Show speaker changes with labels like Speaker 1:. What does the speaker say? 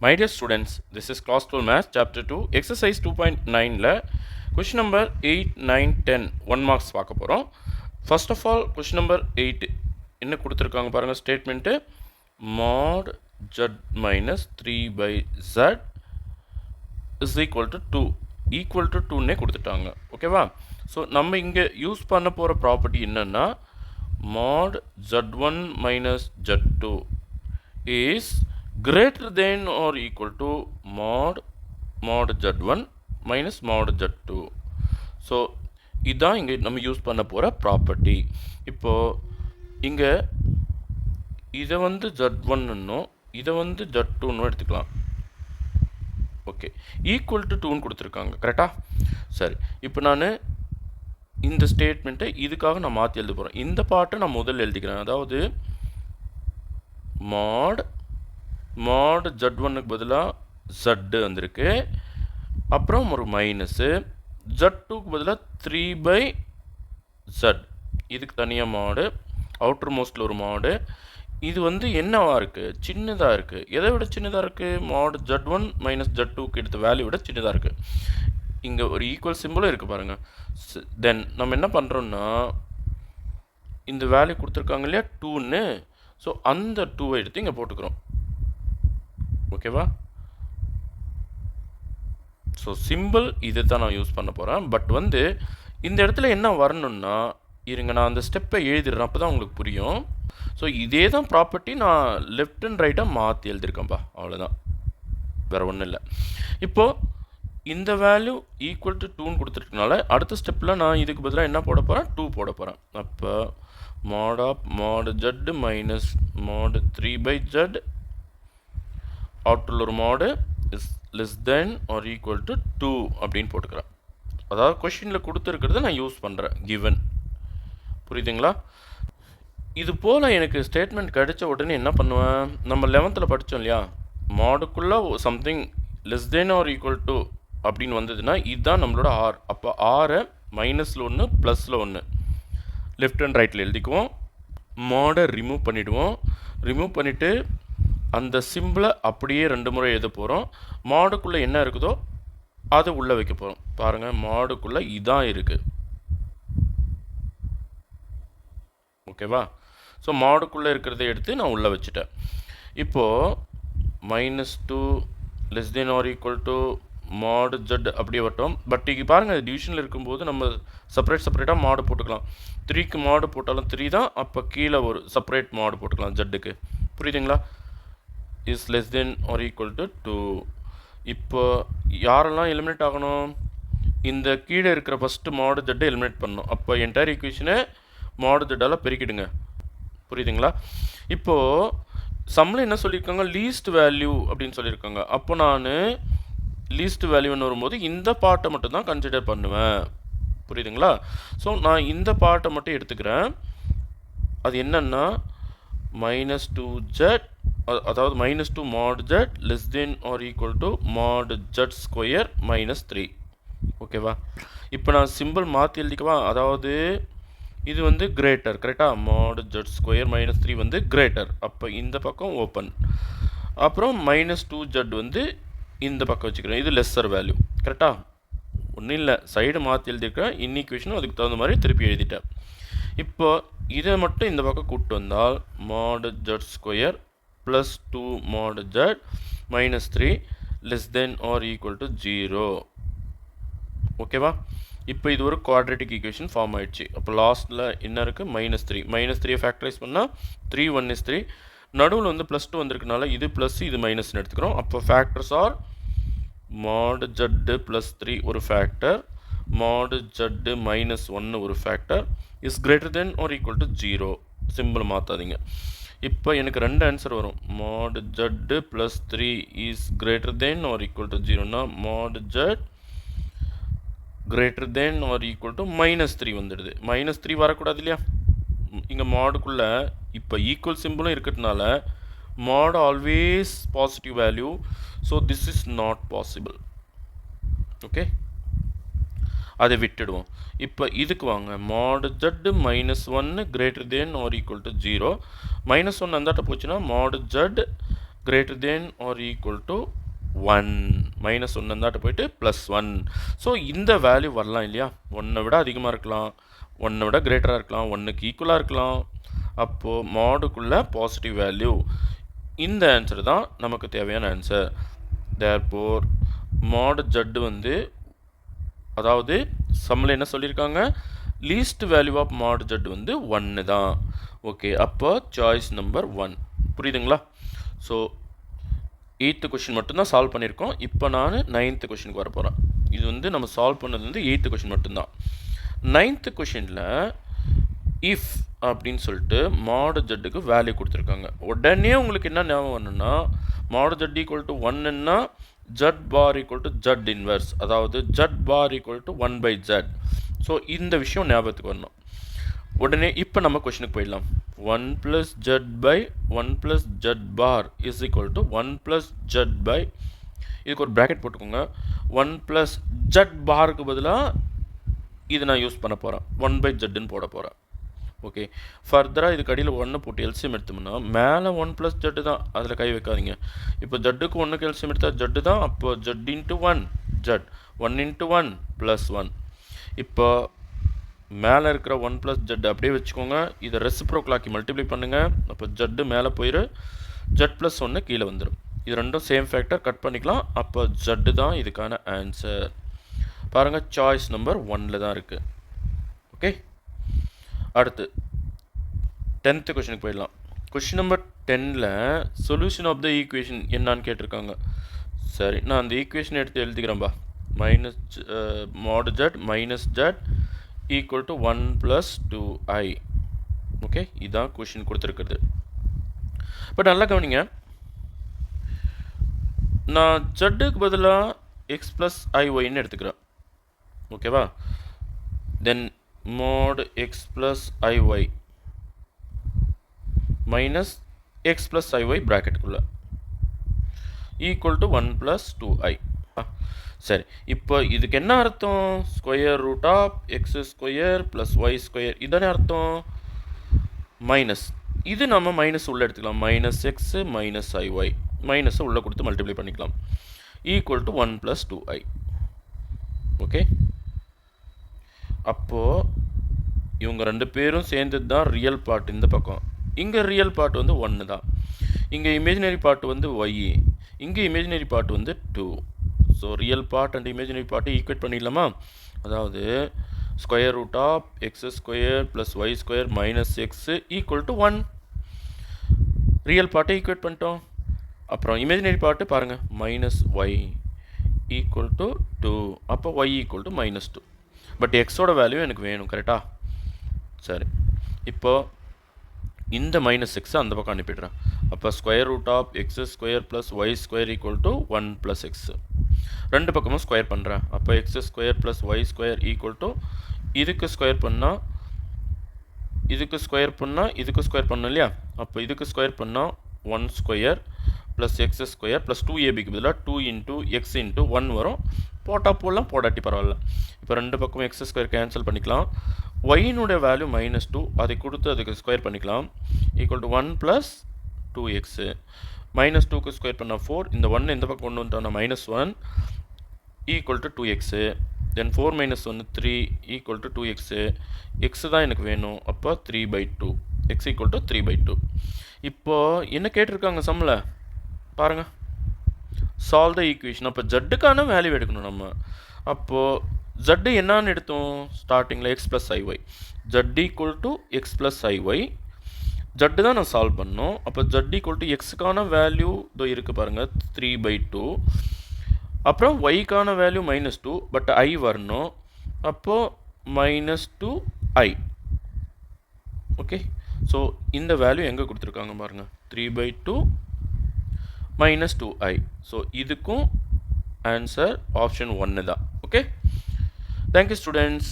Speaker 1: My dear students, this is Class 12 Math Chapter 2 Exercise 2.9 question number 8, 9, 10 1 marks பார்க்க போகிறோம். First of all, question number 8 என்ன கொடுத்துருக்காங்க பாருங்கள் statement mod z minus 3 by z is equal to 2 equal to 2ன்னே கொடுத்துட்டாங்க. ஓகேவா? So நம்ம இங்கே use பண்ண போகிற ப்ராப்பர்ட்டி என்னென்னா mod z1 minus z2 is greater than or equal to mod z1 minus mod z2. So இதுதான் இங்கே நம்ம யூஸ் பண்ண போகிற ப்ராப்பர்ட்டி. இப்போது இங்கே இதை வந்து z1ன்னும் இதை வந்து z2ன்னு எடுத்துக்கலாம். ஓகே, ஈக்குவல் டு 2ன்னு கொடுத்துருக்காங்க. கரெக்டாக? சரி, இப்போ நான் இந்த ஸ்டேட்மெண்ட்டை இதுக்காக நான் மாற்றி எழுத போகிறேன். இந்த பாட்டை நான் முதல்ல எழுதிக்கிறேன். அதாவது mod z1க்கு பதிலாக z வந்திருக்கு, அப்புறம் ஒரு மைனஸு, z2க்கு பதிலாக 3/z, இதுக்கு தனியாக மாடு, அவுட்டர் மோஸ்ட்டில் ஒரு மாடு. இது வந்து என்னவாக இருக்குது? சின்னதாக இருக்குது. எதை விட சின்னதாக இருக்குது? mod z1 மைனஸ் z2க்கு எடுத்த வேல்யூ விட சின்னதாக இருக்குது. இங்கே ஒரு ஈக்குவல் சிம்பிளும் இருக்குது பாருங்கள். தென் நம்ம என்ன பண்ணுறோன்னா இந்த வேல்யூ கொடுத்துருக்காங்க இல்லையா 2ன்னு, ஸோ அந்த 2வை எடுத்து இங்கே போட்டுக்கிறோம். ஓகேவா? ஸோ சிம்பிள் இது தான் நான் யூஸ் பண்ண போகிறேன். பட் வந்து இந்த இடத்துல என்ன வரணும்னா, இருங்க நான் அந்த ஸ்டெப்பை எழுதிடுறேன், அப்போ தான் உங்களுக்கு புரியும். ஸோ இதே தான் ப்ராப்பர்ட்டி நான் லெஃப்ட் அண்ட் ரைட்டாக மாற்றி எழுதியிருக்கேன்ப்பா, அவ்வளோதான், வேறு ஒன்றும் இல்லை. இப்போது இந்த வேல்யூ ஈக்குவல் டு 2ன்னு கொடுத்துருக்கனால அடுத்த ஸ்டெப்பில் நான் இதுக்கு பதிலாக என்ன போட போகிறேன்? 2 போட போகிறேன். அப்போ mod z minus mod 3/z அவுட்டரில் ஒரு mod is less than or equal to 2 அப்படின்னு போட்டுக்கிறேன். அதாவது கொஷினில் கொடுத்துருக்கிறத நான் யூஸ் பண்ணுறேன், கிவன். புரியுதுங்களா? இது போல் எனக்கு ஸ்டேட்மெண்ட் கிடைச்ச உடனே என்ன பண்ணுவேன்? நம்ம 11th படித்தோம் இல்லையா, மாடுக்குள்ளே something less than or equal to அப்படின்னு வந்ததுன்னா இதுதான் நம்மளோட ஆர். அப்போ ஆரை மைனஸில் ஒன்று ப்ளஸில் ஒன்று லெஃப்ட் அண்ட் ரைட்டில் எழுதிக்குவோம். மாடை ரிமூவ் பண்ணிவிடுவோம். ரிமூவ் பண்ணிவிட்டு அந்த சிம்பிளை அப்படியே 2 முறை எழுத போகிறோம். மாடுக்குள்ளே என்ன இருக்குதோ அதை உள்ளே வைக்க போகிறோம். பாருங்கள், மாடுக்குள்ளே இதான் இருக்குது. ஓகேவா? ஸோ மாடுக்குள்ளே இருக்கிறத எடுத்து நான் உள்ளே வச்சுட்டேன். இப்போது -2 less than or equal to mod z அப்படியே வட்டோம். பட் இங்கே பாருங்கள், டிவிஷனில் இருக்கும்போது நம்ம செப்பரேட்டாக மாடு போட்டுக்கலாம். 3க்கு மாடு போட்டாலும் 3 தான். அப்போ கீழே ஒரு செப்பரேட் மாடு போட்டுக்கலாம் ஜட்டுக்கு. புரியுதுங்களா? Is less than or equal to 2. இப்போ யாரெல்லாம் எலிமினேட் ஆகணும்? இந்த கீழே இருக்கிற ஃபஸ்ட்டு மாடு ஜட்டை எலிமினேட் பண்ணணும். அப்போ என்டையர் ஈக்குவேஷனை மாடு ஜட்டால் பெருக்கிடுங்க. புரியுதுங்களா? இப்போது சம்மில் என்ன சொல்லியிருக்காங்க? லீஸ்ட் வேல்யூ அப்படின்னு சொல்லியிருக்காங்க. அப்போ நான் லீஸ்ட் வேல்யூன்னு வரும்போது இந்த பார்ட்டை மட்டும் தான் கன்சிடர் பண்ணுவேன். புரியுதுங்களா? ஸோ நான் இந்த பார்ட்டை மட்டும் எடுத்துக்கிறேன். அது என்னன்னா -2z, அதாவது -2 mod z less than or equal to mod z square -3. ஓகேவா? இப்போ நான் சிம்பிள் மாற்றி எழுதிக்கவா? அதாவது இது வந்து கிரேட்டர். கரெக்டாக? mod z ஸ்கொயர் -3 வந்து கிரேட்டர். அப்போ இந்த பக்கம் ஓப்பன். அப்புறம் -2z வந்து இந்த பக்கம் வச்சுக்கிறேன். இது லெஸ்ஸர் வேல்யூ. கரெக்டாக? ஒன்றும் இல்லை, சைடு மாற்றி எழுதியிருக்கேன். இன்இக்குவேஷனும் அதுக்கு தகுந்த மாதிரி திருப்பி எழுதிட்டேன். இப்போ இதை மட்டும் இந்த பக்கம் கூப்பிட்டு வந்தால் mod z square plus 2 mod z -3 less than or equal to 0. ஓகேவா? இப்போ இது ஒரு குவாட்ரேட்டிக் ஈக்குவேஷன் ஃபார்ம் ஆயிடுச்சு. அப்போ லாஸ்ட்டில் என்ன இருக்குது? -3 ஃபேக்டரைஸ் பண்ணால் 3 1 is 3. நடுவில் வந்து +2 வந்திருக்கனால இது ப்ளஸ் இது மைனஸ்ன்னு எடுத்துக்கிறோம். அப்போ ஃபேக்டர்ஸ் ஆர் mod z +3 ஒரு ஃபேக்டர், mod z -1 ஒரு factor is greater than or equal to 0. Simple மாற்றாதீங்க. இப்போ எனக்கு 2 ஆன்சர் வரும். mod z +3 is greater than or equal to 0னா mod z greater than or equal to -3 வந்துடுது. -3 வரக்கூடாது இல்லையா? இங்கே மாடுக்குள்ளே இப்போ ஈக்குவல் சிம்பிளும் இருக்கிறதுனால mod always positive value. So this is not possible. Okay, அதை விட்டுடுவோம். இப்போ இதுக்கு வாங்க. mod z -1 greater than or equal to 0. -1 அந்தாட்ட போச்சுன்னா mod z greater than or equal to 1 மைனஸ் ஒன்று இருந்தாட்டு போயிட்டு ப்ளஸ் 1. ஸோ இந்த வேல்யூ வரலாம் இல்லையா, ஒன்றை விட அதிகமாக இருக்கலாம், ஒன்றை விட கிரேட்டராக இருக்கலாம், ஒன்றுக்கு ஈக்குவலாக இருக்கலாம். அப்போது மாடுக்குள்ள பாசிட்டிவ் வேல்யூ, இந்த ஆன்சர் தான் நமக்கு தேவையான ஆன்சர். தேர்ஃபோர் மாடு ஜட்டு வந்து, அதாவது சம்மில் என்ன சொல்லியிருக்காங்க, லீஸ்ட் வேல்யூ ஆஃப் மாடு ஜட் வந்து 1 தான். ஓகே, அப்போ சாய்ஸ் நம்பர் 1. புரியுதுங்களா? ஸோ 8th கொஷின் மட்டும்தான் சால்வ் பண்ணியிருக்கோம். இப்போ நான் 9th கொஷினுக்கு வர போகிறேன். இது வந்து நம்ம சால்வ் பண்ணது வந்து 8th கொஷின் மட்டும்தான். 9th கொஷினில் இஃப் அப்படின்னு சொல்லிட்டு மாடு ஜட்டுக்கு வேல்யூ கொடுத்துருக்காங்க. உடனே உங்களுக்கு என்ன ஞாபகம் வரணும்னா, மாடு ஜட் ஈக்குவல் டு 1ன்னா z bar equal to z inverse, அதாவது z bar equal to 1/z. So இந்த விஷயம் ஞாபகத்துக்கு வரணும். உடனே இப்போ நம்ம கொஷினுக்கு போயிடலாம். 1 + z by 1 + z bar is equal to 1 + z by, இதுக்கு ஒரு ப்ராக்கெட் போட்டுக்கோங்க. 1 + z பார்க்கு பதிலாக இது நான் யூஸ் பண்ண போகிறேன், 1/zன்னு போட போகிறேன். ஓகே, ஃபர்தராக இதுக்கு அடியில் 1 போட்டு எல்சிஎம் எடுத்தோம்னா மேலே 1 + z தான், அதில் கை வைக்காதீங்க. இப்போ ஜட்டுக்கு 1க்கு எல்சிஎம் எடுத்தால் ஜட்டு தான், அப்போ z × 1 z, 1 × 1 + 1. இப்போ மேலே இருக்கிற 1 + z அப்படியே வச்சுக்கோங்க, இதை ரெசிப்ரோக்கலாக்கி மல்டிப்ளை பண்ணுங்கள். அப்போ ஜட்டு மேலே போயிரு, z + 1 கீழே வந்துடும். இது ரெண்டும் சேம் ஃபேக்டர், கட் பண்ணிக்கலாம். அப்போ ஜட்டு தான் இதுக்கான ஆன்சர். பாருங்கள், சாய்ஸ் நம்பர் 1ல் தான் இருக்குது. ஓகே, அடுத்து 10th கொஷினுக்கு போயிடலாம். கொஷின் நம்பர் 10ல் சொல்யூஷன் ஆஃப் த ஈக்குவேஷன் என்னான்னு கேட்டிருக்காங்க. சரி, நான் அந்த ஈக்குவேஷன் எடுத்து எழுதிக்கிறேன்பா. mod z minus z equal to 1 + 2i. Okay, இதான் கொஷின் கொடுத்துருக்குறது. பட் நல்லா கவனிங்க, நான் ஜட்டுக்கு பதிலாக x + iy எடுத்துக்கிறேன். ஓகேவா? Then mod x + iy minus x + iy ப்ராக்கெட்டுக்குள்ள ஈக்குவல் டு 1 + 2i. சரி, இப்போ இதுக்கு என்ன அர்த்தம்? √(x² + y²) இதானே அர்த்தம். மைனஸ், இது நம்ம மைனஸ் உள்ளே எடுத்துக்கலாம். -x - iy, மைனஸை உள்ளே கொடுத்து மல்டிப்ளை பண்ணிக்கலாம். Equal to 1 + 2i. ஓகே, அப்போது இவங்க ரெண்டு பேரும் சேர்ந்தது தான் ரியல் பார்ட். இந்த பக்கம் இங்கே ரியல் பார்ட் வந்து 1 தான், இங்கே இமேஜினரி பார்ட் வந்து y, இங்கே இமேஜினரி பார்ட் வந்து 2. So real part and imaginary பார்ட்டை ஈக்குவேட் பண்ணிடலாமா? அதாவது √(x² + y² - x = 1. ரியல் பார்ட்டை ஈக்குவேட் பண்ணிட்டோம். அப்புறம் இமேஜினரி பார்ட்டு பாருங்கள், -y = 2. அப்போ y = -2. பட் எக்ஸோட வேல்யூ எனக்கு வேணும், கரெக்டாக? சரி, இப்போ இந்த -x அந்த பக்கம் அனுப்பிடுறேன். அப்போ √(x² + y² = 1 + x. ரெண்டு பக்கமும் ஸ்கொயர் பண்ணுறேன். அப்போ x² + y² இதுக்கு ஸ்கொயர் பண்ணால் இதுக்கு ஸ்கொயர் பண்ணால் இதுக்கு ஸ்கொயர் பண்ணோம் இல்லையா? அப்போ இதுக்கு ஸ்கொயர் பண்ணால் 1² + x² + 2abக்கு பதிலாக 2 × x × 1 வரும். போட்டால் போடலாம், போடாட்டி பரவாயில்ல. இப்போ ரெண்டு பக்கம் x² கேன்சல் பண்ணிக்கலாம். y-னுடைய வேல்யூ -2, அதை கொடுத்து அதுக்கு ஸ்கொயர் பண்ணிக்கலாம். Equal to 1 + 2x. -2க்கு ஸ்கொயர் பண்ணால் 4, இந்த 1 இந்த பக்கம் கொண்டு வந்துட்டோம்னா -1 equal to 2x. Then 4 - 1 3 equal to 2x. x தான் எனக்கு வேணும், அப்போ 3/2, x = 3/2. இப்போது என்ன கேட்டிருக்காங்க சம்மில் பாருங்கள், சால்வ் த ஈக்குவேஷன். அப்போ ஜட்டுக்கான வேல்யூ எடுக்கணும் நம்ம. அப்போது z என்னான்னு எடுத்தோம் ஸ்டார்டிங்கில்? x + iy. z = x + iy. ஜட்டு தான் நான் சால்வ் பண்ணோம். அப்போ z = x-க்கான வேல்யூ இதோ இருக்குது பாருங்கள், 3/2. அப்புறம் y-க்கான வேல்யூ -2, பட் i வரணும். அப்போது -2i. ஓகே, ஸோ இந்த வேல்யூ எங்கே கொடுத்துருக்காங்க பாருங்கள், 3/2 -2i. ஸோ இதுக்கும் ஆன்சர் ஆப்ஷன் 1 தான். Okay, thank you students.